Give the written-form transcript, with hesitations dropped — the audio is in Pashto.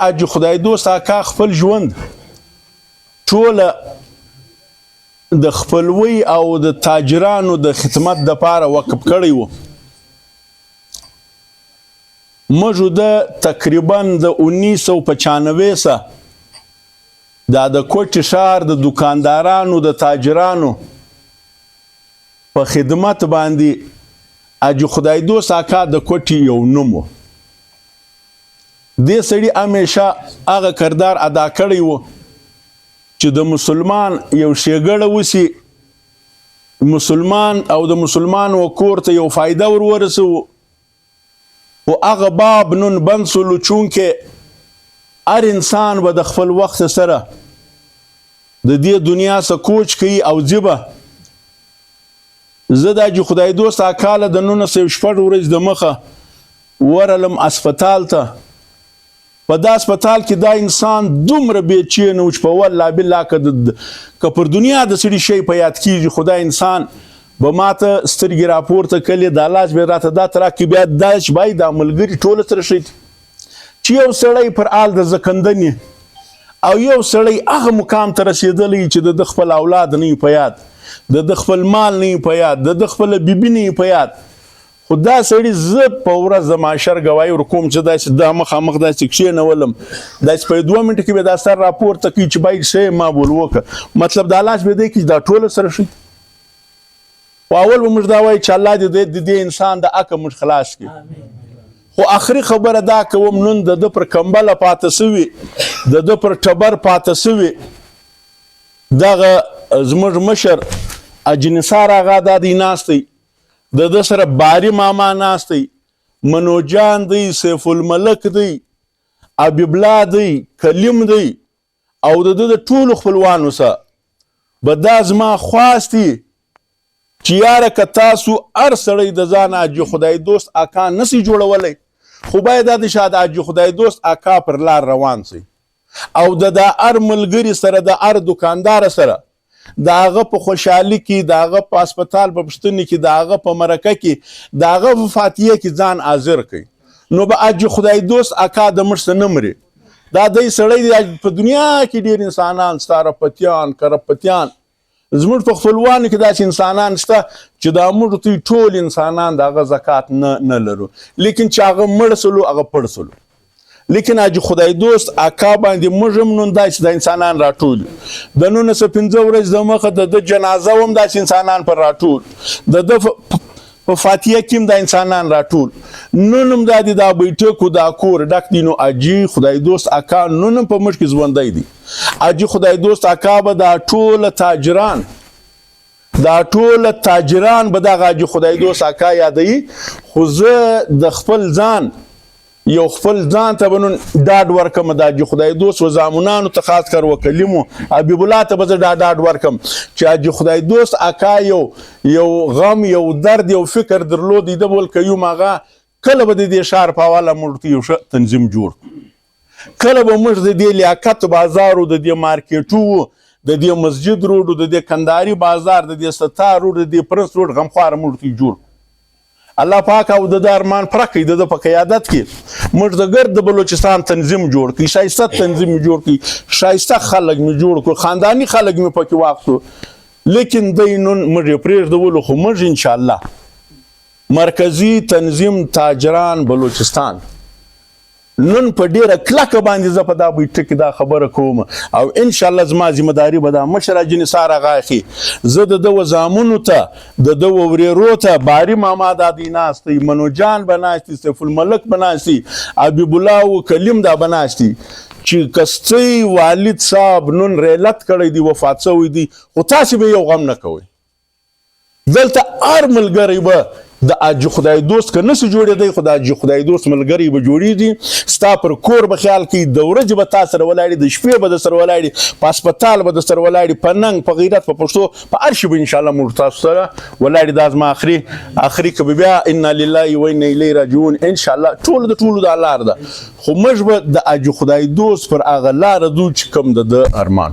حاجي خدای دوست اکا خپل ژوند ټوله د خپلوۍ او د تاجرانو د خدمت دپاره وقف کړی و. موږ د تقریبا د 1995 څخه دا د کوټې ښار د دکاندارانو د تاجرانو په خدمت باندې حاجي خدای دوست اکا د کوټې یو نوم و. دې سړي همیشه هغه کردار ادا کړی و چې د مسلمان یو ښېګړه وسي، مسلمان او د مسلمان و کور ته یو فایده ورورسوو. و هغه باب نن بند سولو چونکې هر انسان به د خپل وخت سره د دې دنیا څخه کوچ کوي او ځي به. زه د حاجي خدای دوست اکا له د 1906 ورځې د مخه ورغلم اسپتال ته. په دا اسپتال کې دا انسان دومره بېچینه و چې په والله بالله که پر دنیا د سړي شی په یاد کېږي خو دا انسان به ماته سترګې راپورته کړلې، دا لاس به یې راته دا تراکې بیا دا چې بای دا ملګري ټوله سره ښه دي چې یو سړی پر آل د زکندنې او یو سړی هغه مقام ته رسېدلی چې د خپل اولاد نه په یاد، د خپل مال نه په یاد، د خپله بیبي نه په یاد. خو دا سړي زه په ورځ د معاشر ګواهي ورکوم چې داسې دا مخامخ داسې کښېنولم، داسې په 2 منټه کې به دا سر راپورته کوي چې باید ښه ما بول وکړه، مطلب دا لاس به دی کې دا ټوله سره ښه. خو اول به موږ دا وایي چې الله د دې انسان د حقه موږ خلاص کړي. خو آخري خبره دا کوم نن د ده پر کمبله پاته سوي، د ده پر ټبر پاته سوي دغه زموږ مشر حاجي نثار اغا دا دی ناستی، د ده سره باري ماما ناستی، منوجان دی، سیف الملک دی، حبیب الله دی، کلیم دی او د ده د ټولو خپلوانو سره به دا زما خواست دی چې یاره که تاسو هر سړی د ځان حاجي خدای دوست اکا نسی جوړولی خو باید دا د شاید حاجي خدای دوست اکا پر لار روان سی او د هر ملګري سره د هر دکاندار سره د هغه په خوشحالي کې، د هغه په اسپتال په پوښتنې کې، د هغه په مرکه کې، د هغه په فاتحه کې ځان حاضر کړي. نو به حاجي خدای دوست اکا د مړ څه نه مري. دا دی سړی دی په دنیا کې ډېر انسانان شته، رپتیان کرپتیان، زموږ په خپلوانو کې داسې انسانان شته چې دا موږ ته ټول انسانان د هغه زکات نه لرو، لیکن چې هغه مړ سلو هغه پړ سلو. لیکن حاجي خدای دوست اکا باندې موږ هم نن داسې د انسانان راټول د 1905 ورځې د مخه د ده جنازه هم داسې انسانان پر راټول، د ده په فاتحه کې هم د انسانان راټول. نن هم دا د دا بیټکو دا کور ډک دي. نو حاجي خدای دوست اکا نن هم په موږ کې ژوندی دی. حاجي خدای دوست اکا به دا ټوله تاجران به دغه حاجي خدای دوست اکا یادوي. خو زه د خپل ځان ته به نن ډاډ ورکم، د حاجي خدای دوست و زامنانو ته خاص کر وکلیمو حبیب الله ته به زه ډاډ ورکم چې حاجي خدای دوست اکا یو غم، یو درد، یو فکر درلودی د بول قیوم هغه کله به د دې ښار په حواله موږ ته یو ښه تنظیم جوړ، کله به موږ د دې لیاقت بازارو، د دې مارکیټو، د دې مسجد روډو، د دې کندهاري بازار، د دې ستار روډ، د دې پرنس روډ غمخواره موږ ته جوړ. الله پاک او د ارمان پوره کړي. د په قیادت کې موږ د ګرد بلوچستان تنظیم جوړ کړي، ښایسته تنظیم جوړ کړي، ښایسته خلک مې جوړ کړو، خانداني خلک مې پکې واخلو. لیکن دی نن موږ یې پرېږدولو خو موږ انشاءالله مرکزي تنظیم تاجران بلوچستان نن په ډیره کلکه باندې زه په دا بیټک کې دا خبره کوم او انشاءالله زما ذمهداري به دا مشر حاجي نثار اغا اخي. زه د ده و زامنو ته، د ده و ورېرو ته، باري ماما دا دی ناستی، منوجان به ناستی، سیف الملک به ناستی، حبیب الله و کلیم دا به ناستی چې کستی والد صاحب نن ریلت کړی دی، وفات شوی دی، خو تاسې به یو غم نه کوئ. دلته هر ملګری به د حاجي خدای دوست که نسي جوړېدی خو د حاجي خدای دوست ملګری به جوړېږي. ستا پر کور به خیال کوي، د ورځې به تا سره ولاړي، د شپې به د سره ولاړي، په اسپتال به د سره ولاړي، په ننګ، په غیرت، په پښتو، په هر شي به انشاءالله موږ تاسو سره ولاړي. دا زما آخري که به بیا انا لله و انا الیه راجعون انشاءالله ټولو د ټولو دا لار ده. خو موږ به د حاجي خدای دوست پر هغه لاره ځو چې کوم د ده ارمان